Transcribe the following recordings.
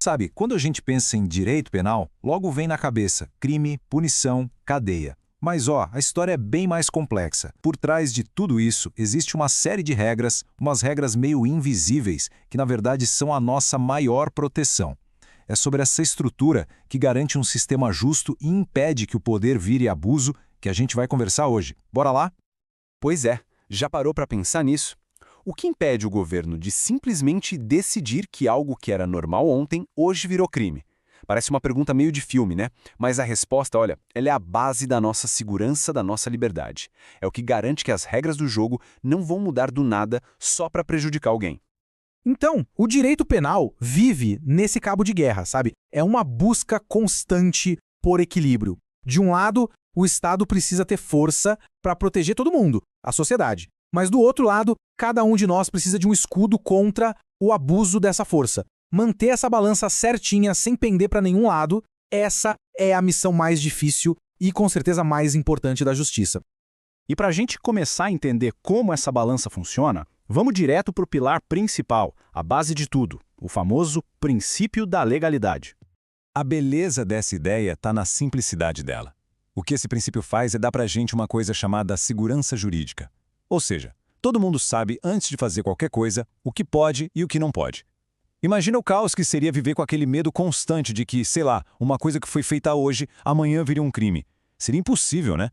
Sabe, quando a gente pensa em direito penal, logo vem na cabeça crime, punição, cadeia. Mas a história é bem mais complexa. Por trás de tudo isso, existe uma série de regras, umas regras meio invisíveis, que na verdade são a nossa maior proteção. É sobre essa estrutura que garante um sistema justo e impede que o poder vire abuso que a gente vai conversar hoje. Bora lá? Pois é, já parou para pensar nisso? O que impede o governo de simplesmente decidir que algo que era normal ontem, hoje virou crime? Parece uma pergunta meio de filme, né? Mas a resposta, olha, ela é a base da nossa segurança, da nossa liberdade. É o que garante que as regras do jogo não vão mudar do nada só para prejudicar alguém. Então, o direito penal vive nesse cabo de guerra, sabe? É uma busca constante por equilíbrio. De um lado, o Estado precisa ter força para proteger todo mundo, a sociedade. Mas do outro lado, cada um de nós precisa de um escudo contra o abuso dessa força. Manter essa balança certinha, sem pender para nenhum lado, essa é a missão mais difícil e, com certeza, mais importante da justiça. E para a gente começar a entender como essa balança funciona, vamos direto para o pilar principal, a base de tudo, o famoso princípio da legalidade. A beleza dessa ideia está na simplicidade dela. O que esse princípio faz é dar para a gente uma coisa chamada segurança jurídica. Ou seja, todo mundo sabe, antes de fazer qualquer coisa, o que pode e o que não pode. Imagina o caos que seria viver com aquele medo constante de que, sei lá, uma coisa que foi feita hoje, amanhã viria um crime. Seria impossível, né?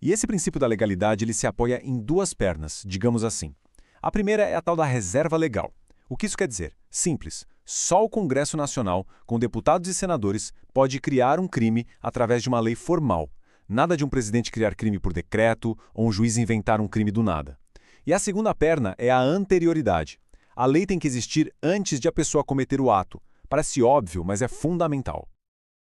E esse princípio da legalidade ele se apoia em duas pernas, digamos assim. A primeira é a tal da reserva legal. O que isso quer dizer? Simples. Só o Congresso Nacional, com deputados e senadores, pode criar um crime através de uma lei formal. Nada de um presidente criar crime por decreto ou um juiz inventar um crime do nada. E a segunda perna é a anterioridade. A lei tem que existir antes de a pessoa cometer o ato. Parece óbvio, mas é fundamental.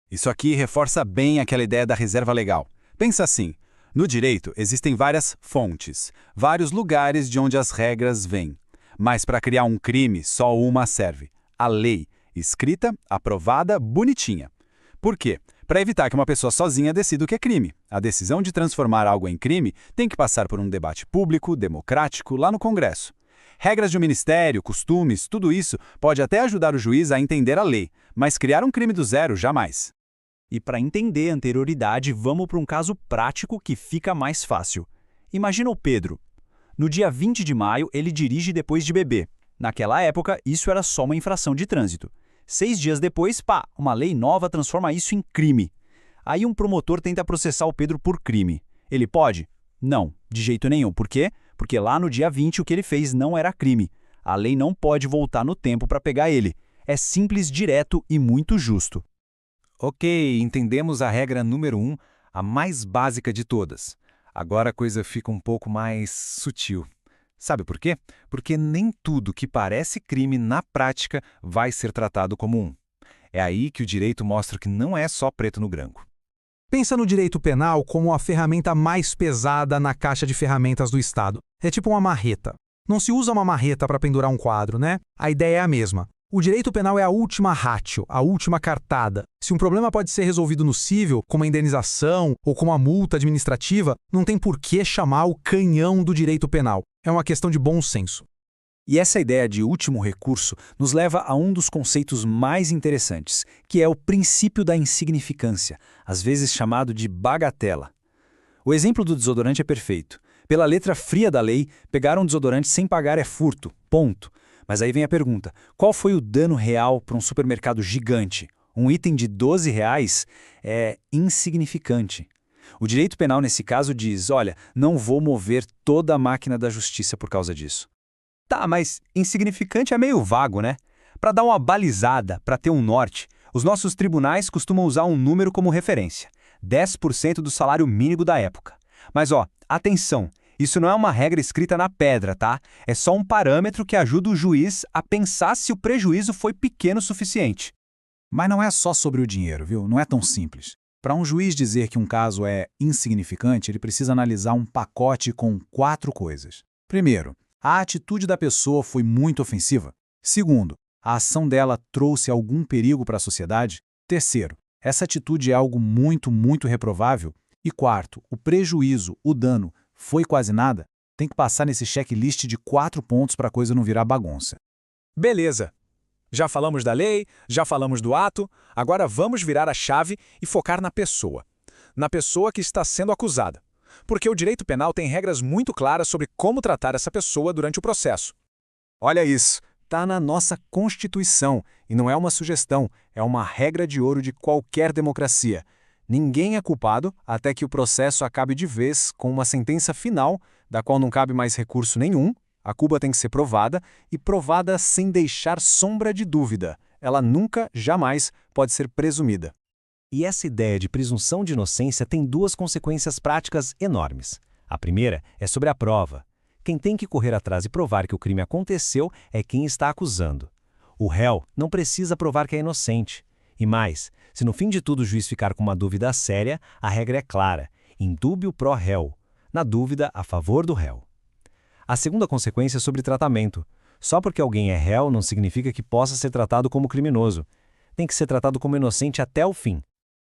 Isso aqui reforça bem aquela ideia da reserva legal. Pensa assim, no direito existem várias fontes, vários lugares de onde as regras vêm. Mas para criar um crime, só uma serve: a lei, escrita, aprovada, bonitinha. Por quê? Para evitar que uma pessoa sozinha decida o que é crime. A decisão de transformar algo em crime tem que passar por um debate público, democrático, lá no Congresso. Regras de um ministério, costumes, tudo isso pode até ajudar o juiz a entender a lei, mas criar um crime do zero, jamais. E para entender a anterioridade, vamos para um caso prático que fica mais fácil. Imagina o Pedro. No dia 20 de maio, ele dirige depois de beber. Naquela época, isso era só uma infração de trânsito. 6 dias depois, uma lei nova transforma isso em crime. Aí um promotor tenta processar o Pedro por crime. Ele pode? Não, de jeito nenhum. Por quê? Porque lá no dia 20 o que ele fez não era crime. A lei não pode voltar no tempo para pegar ele. É simples, direto e muito justo. Ok, entendemos a regra número 1, a mais básica de todas. Agora a coisa fica um pouco mais sutil. Sabe por quê? Porque nem tudo que parece crime na prática vai ser tratado como um. É aí que o direito mostra que não é só preto no branco. Pensa no direito penal como a ferramenta mais pesada na caixa de ferramentas do Estado. É tipo uma marreta. Não se usa uma marreta para pendurar um quadro, né? A ideia é a mesma. O direito penal é a última ratio, a última cartada. Se um problema pode ser resolvido no cível, com uma indenização ou com uma multa administrativa, não tem por que chamar o canhão do direito penal. É uma questão de bom senso. E essa ideia de último recurso nos leva a um dos conceitos mais interessantes, que é o princípio da insignificância, às vezes chamado de bagatela. O exemplo do desodorante é perfeito. Pela letra fria da lei, pegar um desodorante sem pagar é furto, ponto. Mas aí vem a pergunta, qual foi o dano real para um supermercado gigante? Um item de R$12 é insignificante. O direito penal nesse caso diz, olha, não vou mover toda a máquina da justiça por causa disso. Tá, mas insignificante é meio vago, né? Para dar uma balizada, para ter um norte, os nossos tribunais costumam usar um número como referência, 10% do salário mínimo da época. Mas atenção, isso não é uma regra escrita na pedra, tá? É só um parâmetro que ajuda o juiz a pensar se o prejuízo foi pequeno o suficiente. Mas não é só sobre o dinheiro, viu? Não é tão simples. Para um juiz dizer que um caso é insignificante, ele precisa analisar um pacote com 4 coisas. Primeiro, a atitude da pessoa foi muito ofensiva. Segundo, a ação dela trouxe algum perigo para a sociedade. Terceiro, essa atitude é algo muito, muito reprovável. E quarto, o prejuízo, o dano, foi quase nada. Tem que passar nesse checklist de 4 pontos para a coisa não virar bagunça. Beleza. Já falamos da lei, já falamos do ato, agora vamos virar a chave e focar na pessoa. Na pessoa que está sendo acusada. Porque o direito penal tem regras muito claras sobre como tratar essa pessoa durante o processo. Olha isso, tá na nossa Constituição, e não é uma sugestão, é uma regra de ouro de qualquer democracia. Ninguém é culpado até que o processo acabe de vez com uma sentença final, da qual não cabe mais recurso nenhum. A culpa tem que ser provada, e provada sem deixar sombra de dúvida. Ela nunca, jamais, pode ser presumida. E essa ideia de presunção de inocência tem duas consequências práticas enormes. A primeira é sobre a prova. Quem tem que correr atrás e provar que o crime aconteceu é quem está acusando. O réu não precisa provar que é inocente. E mais, se no fim de tudo o juiz ficar com uma dúvida séria, a regra é clara: in dubio pro réu. Na dúvida, a favor do réu. A segunda consequência é sobre tratamento. Só porque alguém é réu não significa que possa ser tratado como criminoso. Tem que ser tratado como inocente até o fim.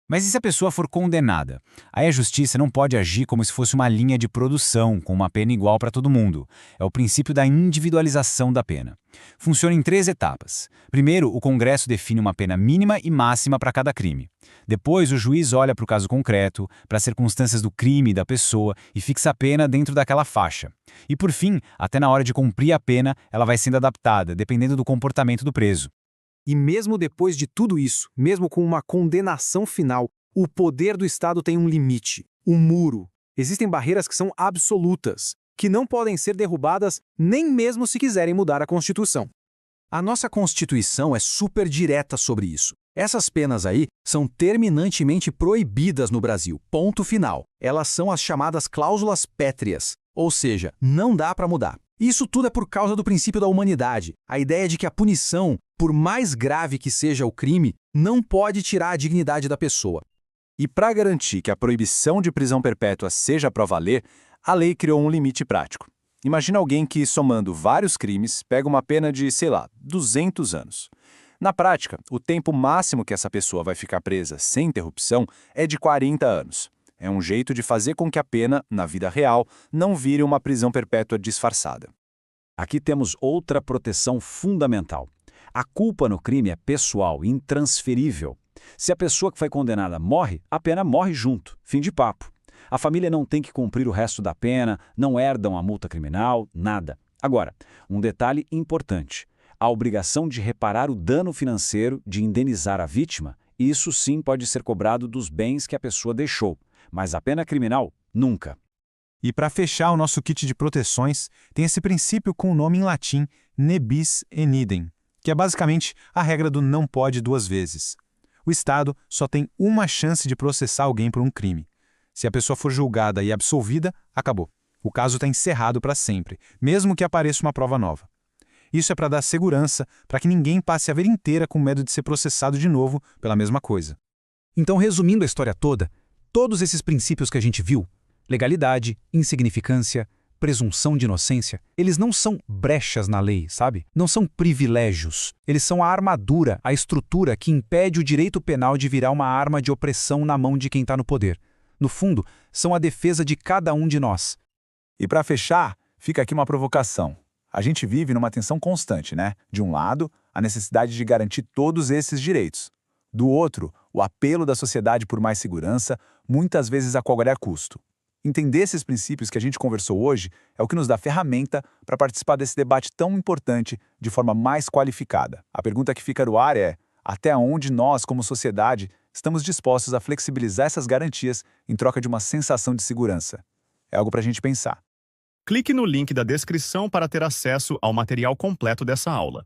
Mas e se a pessoa for condenada? Aí a justiça não pode agir como se fosse uma linha de produção, com uma pena igual para todo mundo. É o princípio da individualização da pena. Funciona em 3 etapas. Primeiro, o Congresso define uma pena mínima e máxima para cada crime. Depois, o juiz olha para o caso concreto, para as circunstâncias do crime e da pessoa e fixa a pena dentro daquela faixa. E por fim, até na hora de cumprir a pena, ela vai sendo adaptada, dependendo do comportamento do preso. E mesmo depois de tudo isso, mesmo com uma condenação final, o poder do Estado tem um limite, um muro. Existem barreiras que são absolutas, que não podem ser derrubadas nem mesmo se quiserem mudar a Constituição. A nossa Constituição é super direta sobre isso. Essas penas aí são terminantemente proibidas no Brasil, ponto final. Elas são as chamadas cláusulas pétreas, ou seja, não dá para mudar. Isso tudo é por causa do princípio da humanidade, a ideia de que a punição, por mais grave que seja o crime, não pode tirar a dignidade da pessoa. E para garantir que a proibição de prisão perpétua seja para valer, a lei criou um limite prático. Imagina alguém que, somando vários crimes, pega uma pena de, 200 anos. Na prática, o tempo máximo que essa pessoa vai ficar presa sem interrupção é de 40 anos. É um jeito de fazer com que a pena, na vida real, não vire uma prisão perpétua disfarçada. Aqui temos outra proteção fundamental. A culpa no crime é pessoal, intransferível. Se a pessoa que foi condenada morre, a pena morre junto. Fim de papo. A família não tem que cumprir o resto da pena, não herdam a multa criminal, nada. Agora, um detalhe importante. A obrigação de reparar o dano financeiro, de indenizar a vítima, isso sim pode ser cobrado dos bens que a pessoa deixou. Mas a pena criminal, nunca. E para fechar o nosso kit de proteções, tem esse princípio com o nome em latim ne bis in idem, que é basicamente a regra do não pode 2 vezes. O Estado só tem uma chance de processar alguém por um crime. Se a pessoa for julgada e absolvida, acabou. O caso está encerrado para sempre, mesmo que apareça uma prova nova. Isso é para dar segurança, para que ninguém passe a vida inteira com medo de ser processado de novo pela mesma coisa. Então, resumindo a história toda, todos esses princípios que a gente viu, legalidade, insignificância, presunção de inocência, eles não são brechas na lei, sabe? Não são privilégios. Eles são a armadura, a estrutura que impede o direito penal de virar uma arma de opressão na mão de quem está no poder. No fundo, são a defesa de cada um de nós. E para fechar, fica aqui uma provocação. A gente vive numa tensão constante, né? De um lado, a necessidade de garantir todos esses direitos. Do outro, o apelo da sociedade por mais segurança, muitas vezes a qualquer custo. Entender esses princípios que a gente conversou hoje é o que nos dá ferramenta para participar desse debate tão importante de forma mais qualificada. A pergunta que fica no ar é: até onde nós, como sociedade, estamos dispostos a flexibilizar essas garantias em troca de uma sensação de segurança? É algo para a gente pensar. Clique no link da descrição para ter acesso ao material completo dessa aula.